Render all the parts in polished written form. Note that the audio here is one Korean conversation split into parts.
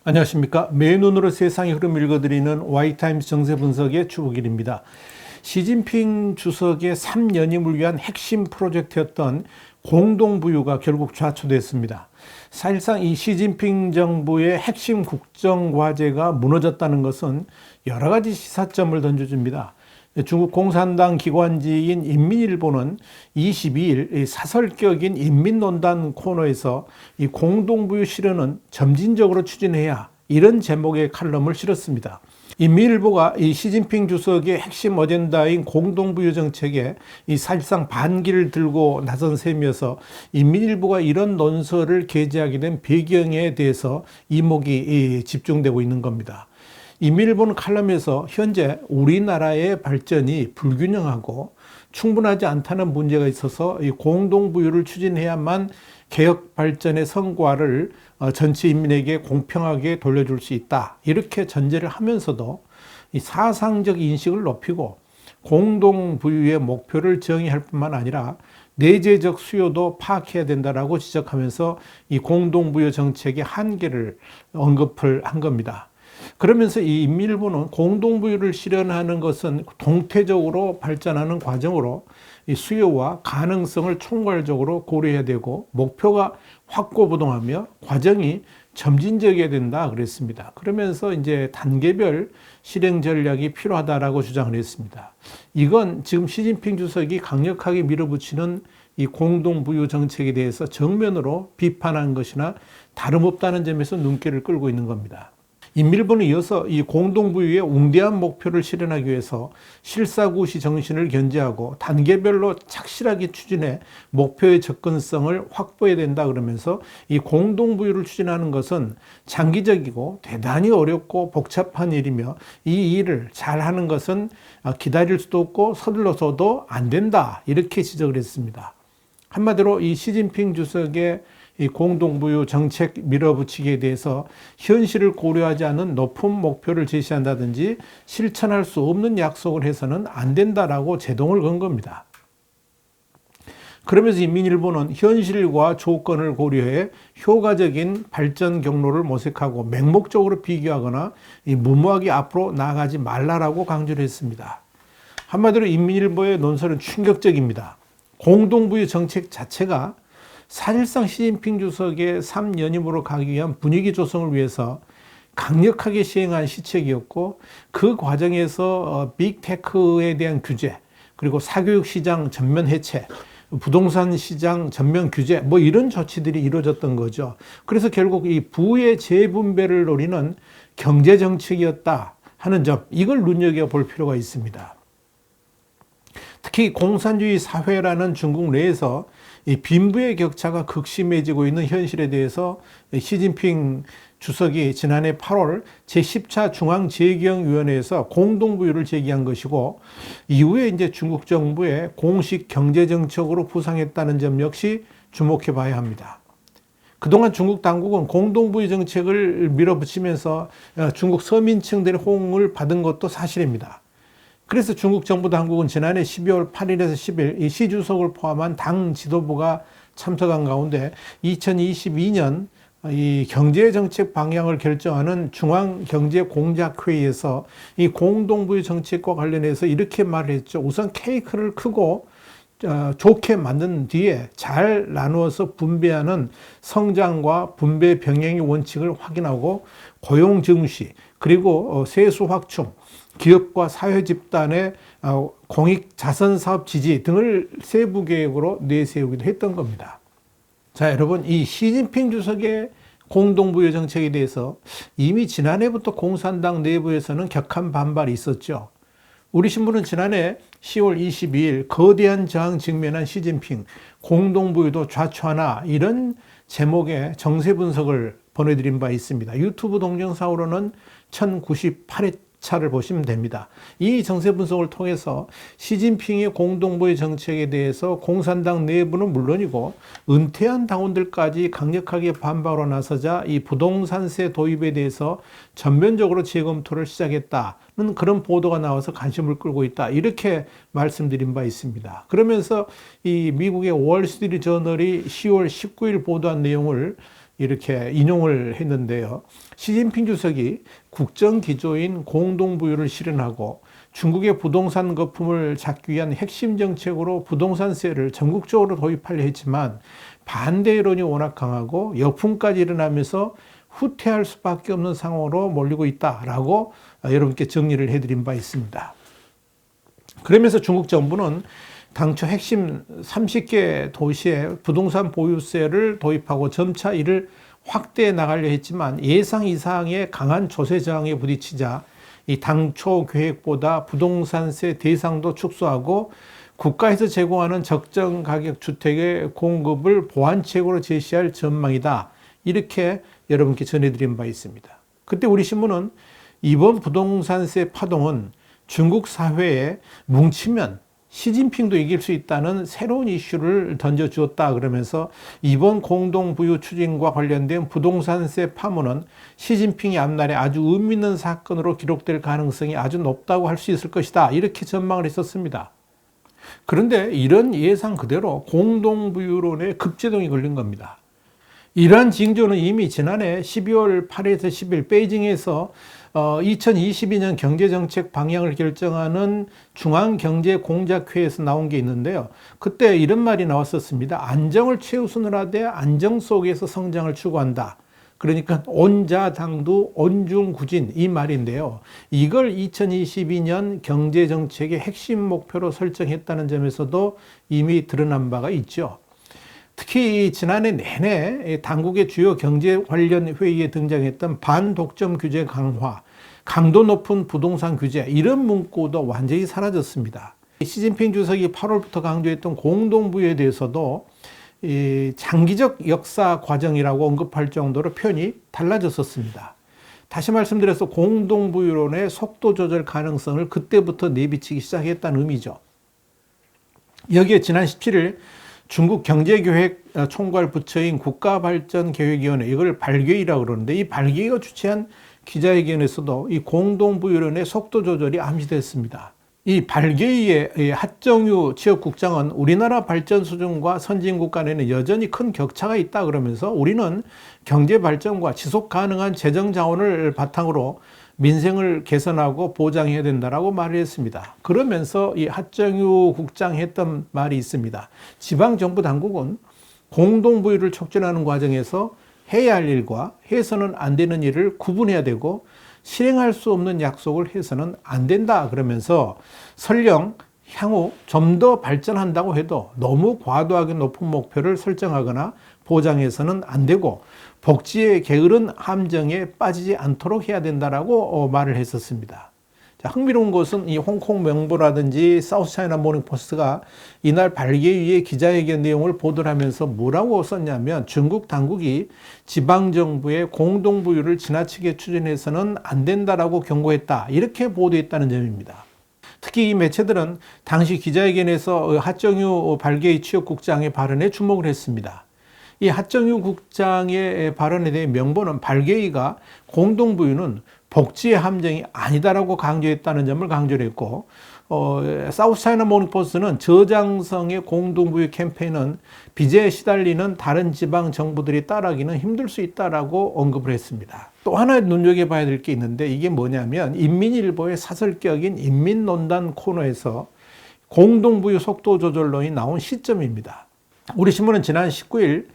안녕하십니까. 맨눈으로 세상의 흐름을 읽어드리는 와이타임스 정세 분석의 주북일입니다. 시진핑 주석의 3연임을 위한 핵심 프로젝트였던 공동부유가 결국 좌초됐습니다. 사실상 이 시진핑 정부의 핵심 국정과제가 무너졌다는 것은 여러 가지 시사점을 던져줍니다. 중국 공산당 기관지인 인민일보는 22일 사설격인 인민논단 코너에서 이 공동부유 실현은 점진적으로 추진해야, 이런 제목의 칼럼을 실었습니다. 인민일보가 이 시진핑 주석의 핵심 어젠다인 공동부유 정책에 이 사실상 반기를 들고 나선 셈이어서 인민일보가 이런 논설을 게재하게 된 배경에 대해서 이목이 집중되고 있는 겁니다. 인민일보는 칼럼에서 현재 우리나라의 발전이 불균형하고 충분하지 않다는 문제가 있어서 이 공동부유를 추진해야만 개혁 발전의 성과를 전체 인민에게 공평하게 돌려줄 수 있다, 이렇게 전제를 하면서도 이 사상적 인식을 높이고 공동부유의 목표를 정의할 뿐만 아니라 내재적 수요도 파악해야 된다라고 지적하면서 이 공동부유 정책의 한계를 언급을 한 겁니다. 그러면서 이 인민일보는 공동부유를 실현하는 것은 동태적으로 발전하는 과정으로 이 수요와 가능성을 총괄적으로 고려해야 되고 목표가 확고부동하며 과정이 점진적이어야 된다 그랬습니다. 그러면서 이제 단계별 실행 전략이 필요하다라고 주장을 했습니다. 이건 지금 시진핑 주석이 강력하게 밀어붙이는 이 공동부유 정책에 대해서 정면으로 비판한 것이나 다름없다는 점에서 눈길을 끌고 있는 겁니다. 인민일보는 이어서 이 공동부유의 웅대한 목표를 실현하기 위해서 실사구시 정신을 견지하고 단계별로 착실하게 추진해 목표의 접근성을 확보해야 된다 그러면서 이 공동부유를 추진하는 것은 장기적이고 대단히 어렵고 복잡한 일이며 이 일을 잘하는 것은 기다릴 수도 없고 서둘러서도 안 된다, 이렇게 지적을 했습니다. 한마디로 이 시진핑 주석의 이 공동부유 정책 밀어붙이기에 대해서 현실을 고려하지 않은 높은 목표를 제시한다든지 실천할 수 없는 약속을 해서는 안 된다라고 제동을 건 겁니다. 그러면서 인민일보는 현실과 조건을 고려해 효과적인 발전 경로를 모색하고 맹목적으로 비교하거나 무모하게 앞으로 나아가지 말라라고 강조를 했습니다. 한마디로 인민일보의 논설은 충격적입니다. 공동부유 정책 자체가 사실상 시진핑 주석의 3연임으로 가기 위한 분위기 조성을 위해서 강력하게 시행한 시책이었고, 그 과정에서 빅테크에 대한 규제, 그리고 사교육 시장 전면 해체, 부동산 시장 전면 규제, 이런 조치들이 이루어졌던 거죠. 그래서 결국 이 부의 재분배를 노리는 경제 정책이었다 하는 점, 이걸 눈여겨볼 필요가 있습니다. 특히 공산주의 사회라는 중국 내에서 이 빈부의 격차가 극심해지고 있는 현실에 대해서 시진핑 주석이 지난해 8월 제10차 중앙재경위원회에서 공동부유를 제기한 것이고, 이후에 이제 중국 정부의 공식 경제정책으로 부상했다는 점 역시 주목해 봐야 합니다. 그동안 중국 당국은 공동부유 정책을 밀어붙이면서 중국 서민층들의 호응을 받은 것도 사실입니다. 그래서 중국 정부 당국은 지난해 12월 8일에서 10일 이 시 주석을 포함한 당 지도부가 참석한 가운데 2022년 이 경제정책 방향을 결정하는 중앙경제공작회의에서 이 공동부유 정책과 관련해서 이렇게 말을 했죠. 우선 케이크를 크고 좋게 만든 뒤에 잘 나누어서 분배하는 성장과 분배 병행의 원칙을 확인하고 고용 증시, 그리고 세수 확충, 기업과 사회 집단의 공익 자선 사업 지지 등을 세부 계획으로 내세우기도 했던 겁니다. 자, 여러분, 이 시진핑 주석의 공동부유 정책에 대해서 이미 지난해부터 공산당 내부에서는 격한 반발이 있었죠. 우리 신문은 지난해 10월 22일 거대한 저항 직면한 시진핑, 공동부유도 좌초하나, 이런 제목의 정세 분석을 보내드린 바 있습니다. 유튜브 동영상으로는 1098회 차를 보시면 됩니다. 이 정세 분석을 통해서 시진핑의 공동부의 정책에 대해서 공산당 내부는 물론이고 은퇴한 당원들까지 강력하게 반발로 나서자 이 부동산세 도입에 대해서 전면적으로 재검토를 시작했다는 그런 보도가 나와서 관심을 끌고 있다. 이렇게 말씀드린 바 있습니다. 그러면서 이 미국의 월스트리트 저널이 10월 19일 보도한 내용을 이렇게 인용을 했는데요. 시진핑 주석이 국정 기조인 공동부유를 실현하고 중국의 부동산 거품을 잡기 위한 핵심 정책으로 부동산세를 전국적으로 도입하려 했지만 반대 여론이 워낙 강하고 역풍까지 일어나면서 후퇴할 수밖에 없는 상황으로 몰리고 있다라고 여러분께 정리를 해드린 바 있습니다. 그러면서 중국 정부는 당초 핵심 30개 도시에 부동산 보유세를 도입하고 점차 이를 확대해 나가려 했지만 예상 이상의 강한 조세 저항에 부딪히자 이 당초 계획보다 부동산세 대상도 축소하고 국가에서 제공하는 적정 가격 주택의 공급을 보완책으로 제시할 전망이다. 이렇게 여러분께 전해드린 바 있습니다. 그때 우리 신문은 이번 부동산세 파동은 중국 사회에 뭉치면 시진핑도 이길 수 있다는 새로운 이슈를 던져주었다 그러면서 이번 공동부유 추진과 관련된 부동산세 파문은 시진핑이 앞날에 아주 의미 있는 사건으로 기록될 가능성이 아주 높다고 할 수 있을 것이다. 이렇게 전망을 했었습니다. 그런데 이런 예상 그대로 공동부유론에 급제동이 걸린 겁니다. 이러한 징조는 이미 지난해 12월 8일에서 10일 베이징에서 2022년 경제정책 방향을 결정하는 중앙경제공작회에서 나온 게 있는데요. 그때 이런 말이 나왔었습니다. 안정을 최우선으로 하되 안정 속에서 성장을 추구한다. 그러니까 온자당두 온중구진 이 말인데요. 이걸 2022년 경제정책의 핵심 목표로 설정했다는 점에서도 이미 드러난 바가 있죠. 특히 지난해 내내 당국의 주요 경제 관련 회의에 등장했던 반독점 규제 강화, 강도 높은 부동산 규제 이런 문구도 완전히 사라졌습니다. 시진핑 주석이 8월부터 강조했던 공동부유에 대해서도 장기적 역사 과정이라고 언급할 정도로 표현이 달라졌었습니다. 다시 말씀드려서 공동부유론의 속도 조절 가능성을 그때부터 내비치기 시작했다는 의미죠. 여기에 지난 17일 중국 경제계획 총괄 부처인 국가발전계획위원회, 이걸 발계위라고 그러는데 이 발계위가 주최한 기자회견에서도 이 공동부유론의 속도 조절이 암시됐습니다. 이 발계위의 하정유 지역국장은 우리나라 발전 수준과 선진국 간에는 여전히 큰 격차가 있다 그러면서 우리는 경제 발전과 지속 가능한 재정 자원을 바탕으로 민생을 개선하고 보장해야 된다라고 말을 했습니다. 그러면서 이 하정유 국장이 했던 말이 있습니다. 지방정부 당국은 공동부유를 촉진하는 과정에서 해야 할 일과 해서는 안 되는 일을 구분해야 되고 실행할 수 없는 약속을 해서는 안 된다 그러면서 설령 향후 좀 더 발전한다고 해도 너무 과도하게 높은 목표를 설정하거나 보장해서는 안 되고 복지의 게으른 함정에 빠지지 않도록 해야 된다라고 말을 했었습니다. 자, 흥미로운 것은 이 홍콩 명보라든지 사우스차이나 모닝포스트가 이날 발계위의 기자회견 내용을 보도를 하면서 뭐라고 썼냐면 중국 당국이 지방정부의 공동부유를 지나치게 추진해서는 안 된다라고 경고했다. 이렇게 보도했다는 점입니다. 특히 이 매체들은 당시 기자회견에서 하정유 발계위 취업국장의 발언에 주목을 했습니다. 이 하정유 국장의 발언에 대해 명보는 발계위가 공동부유는 복지의 함정이 아니다라고 강조했다는 점을 강조를 했고 사우스차이나 모닝포스트는 저장성의 공동부유 캠페인은 빚에 시달리는 다른 지방 정부들이 따라하기는 힘들 수 있다라고 언급을 했습니다. 또 하나 눈여겨봐야 될 게 있는데 이게 뭐냐면 인민일보의 사설격인 인민논단 코너에서 공동부유 속도 조절론이 나온 시점입니다. 우리 신문은 지난 19일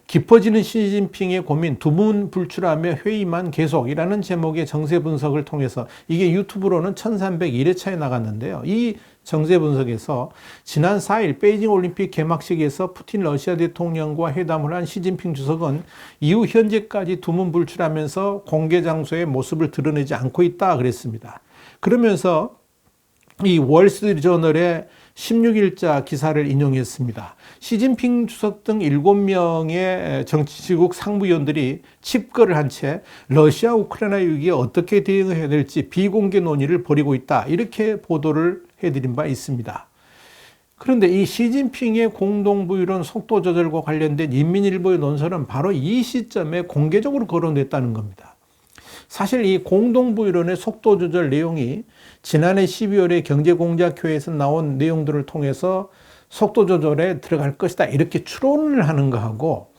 깊어지는 시진핑의 고민 두문불출하며 회의만 계속이라는 제목의 정세 분석을 통해서 이게 유튜브로는 1301회차에 나갔는데요. 이 정세 분석에서 지난 4일 베이징 올림픽 개막식에서 푸틴 러시아 대통령과 회담을 한 시진핑 주석은 이후 현재까지 두문불출하면서 공개 장소의 모습을 드러내지 않고 있다 그랬습니다. 그러면서 이 월스트리트 저널의 16일자 기사를 인용했습니다. 시진핑 주석 등 7명의 정치국 상무위원들이 칩거를 한 채 러시아 우크라이나 위기에 어떻게 대응해야 될지 비공개 논의를 벌이고 있다. 이렇게 보도를 해드린 바 있습니다. 그런데 이 시진핑의 공동부유론 속도 조절과 관련된 인민일보의 논설은 바로 이 시점에 공개적으로 거론됐다는 겁니다. 사실 이 공동부유론의 속도 조절 내용이 지난해 12월에 경제공작회에서 나온 내용들을 통해서 속도 조절에 들어갈 것이다 이렇게 추론을 하는 거하고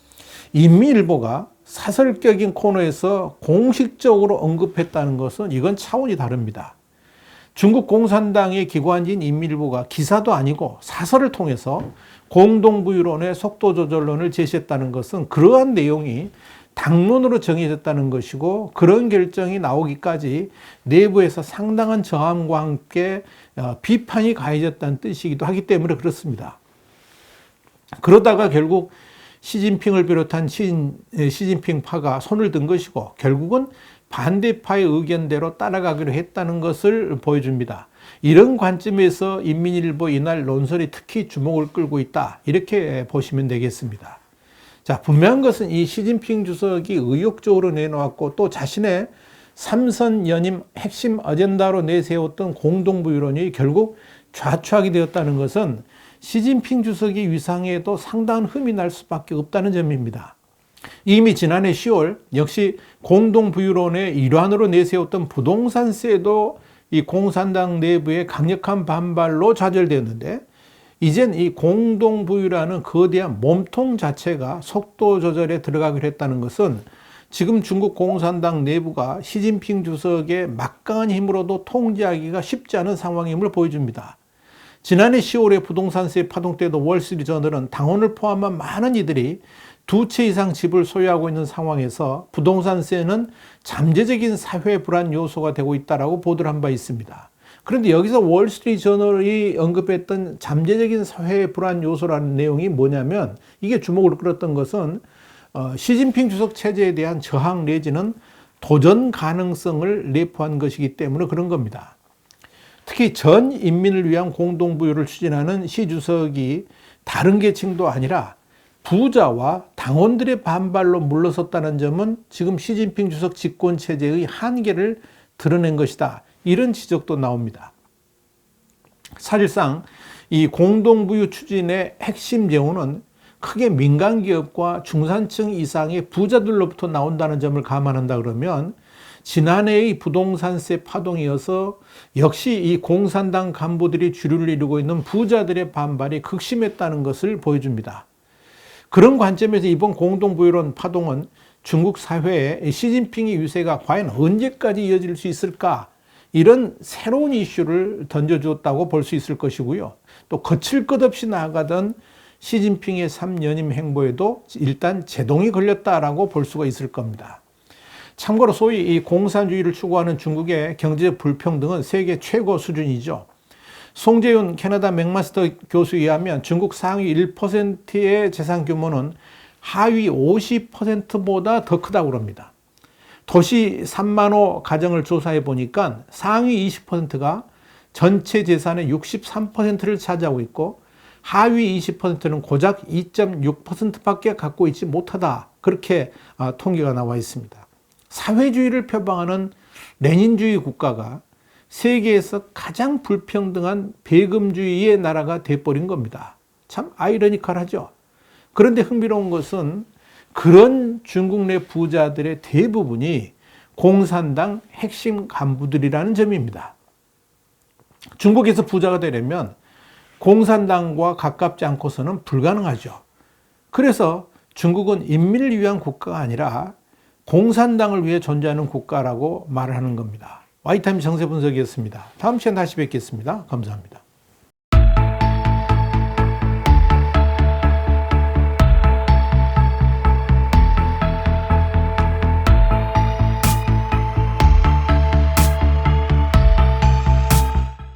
인민일보가 사설격인 코너에서 공식적으로 언급했다는 것은 이건 차원이 다릅니다. 중국 공산당의 기관지인 인민일보가 기사도 아니고 사설을 통해서 공동부유론의 속도 조절론을 제시했다는 것은 그러한 내용이 당론으로 정해졌다는 것이고 그런 결정이 나오기까지 내부에서 상당한 저항과 함께 비판이 가해졌다는 뜻이기도 하기 때문에 그렇습니다. 그러다가 결국 시진핑을 비롯한 시진핑파가 손을 든 것이고 결국은 반대파의 의견대로 따라가기로 했다는 것을 보여줍니다. 이런 관점에서 인민일보 이날 논설이 특히 주목을 끌고 있다 이렇게 보시면 되겠습니다. 자, 분명한 것은 이 시진핑 주석이 의욕적으로 내놓았고 또 자신의 3선 연임 핵심 어젠다로 내세웠던 공동부유론이 결국 좌초하게 되었다는 것은 시진핑 주석의 위상에도 상당한 흠이 날 수밖에 없다는 점입니다. 이미 지난해 10월 역시 공동부유론의 일환으로 내세웠던 부동산세도 이 공산당 내부의 강력한 반발로 좌절되었는데 이젠 이 공동부유라는 거대한 몸통 자체가 속도 조절에 들어가기로 했다는 것은 지금 중국 공산당 내부가 시진핑 주석의 막강한 힘으로도 통제하기가 쉽지 않은 상황임을 보여줍니다. 지난해 10월에 부동산세 파동 때도 월스트리트저널은 당원을 포함한 많은 이들이 2채 이상 집을 소유하고 있는 상황에서 부동산세는 잠재적인 사회 불안 요소가 되고 있다고 보도를 한 바 있습니다. 그런데 여기서 월스트리트저널이 언급했던 잠재적인 사회 불안 요소라는 내용이 뭐냐면 이게 주목을 끌었던 것은 시진핑 주석 체제에 대한 저항 내지는 도전 가능성을 내포한 것이기 때문에 그런 겁니다. 특히 전 인민을 위한 공동부유를 추진하는 시 주석이 다른 계층도 아니라 부자와 당원들의 반발로 물러섰다는 점은 지금 시진핑 주석 집권 체제의 한계를 드러낸 것이다. 이런 지적도 나옵니다. 사실상 이 공동부유 추진의 핵심 제호는 크게 민간기업과 중산층 이상의 부자들로부터 나온다는 점을 감안한다 그러면 지난해의 부동산세 파동이어서 역시 이 공산당 간부들이 주류를 이루고 있는 부자들의 반발이 극심했다는 것을 보여줍니다. 그런 관점에서 이번 공동부유론 파동은 중국 사회에 시진핑의 유세가 과연 언제까지 이어질 수 있을까? 이런 새로운 이슈를 던져주었다고 볼 수 있을 것이고요. 또 거칠 것 없이 나아가던 시진핑의 3연임 행보에도 일단 제동이 걸렸다라고 볼 수가 있을 겁니다. 참고로 소위 이 공산주의를 추구하는 중국의 경제적 불평등은 세계 최고 수준이죠. 송재윤 캐나다 맥마스터 교수에 의하면 중국 상위 1%의 재산 규모는 하위 50%보다 더 크다고 합니다. 도시 3만 호 가정을 조사해 보니까 상위 20%가 전체 재산의 63%를 차지하고 있고 하위 20%는 고작 2.6%밖에 갖고 있지 못하다. 그렇게 통계가 나와 있습니다. 사회주의를 표방하는 레닌주의 국가가 세계에서 가장 불평등한 배금주의의 나라가 돼버린 겁니다. 참 아이러니컬하죠. 그런데 흥미로운 것은 그런 중국 내 부자들의 대부분이 공산당 핵심 간부들이라는 점입니다. 중국에서 부자가 되려면 공산당과 가깝지 않고서는 불가능하죠. 그래서 중국은 인민을 위한 국가가 아니라 공산당을 위해 존재하는 국가라고 말을 하는 겁니다. 와이타임 정세 분석이었습니다. 다음 시간에 다시 뵙겠습니다. 감사합니다.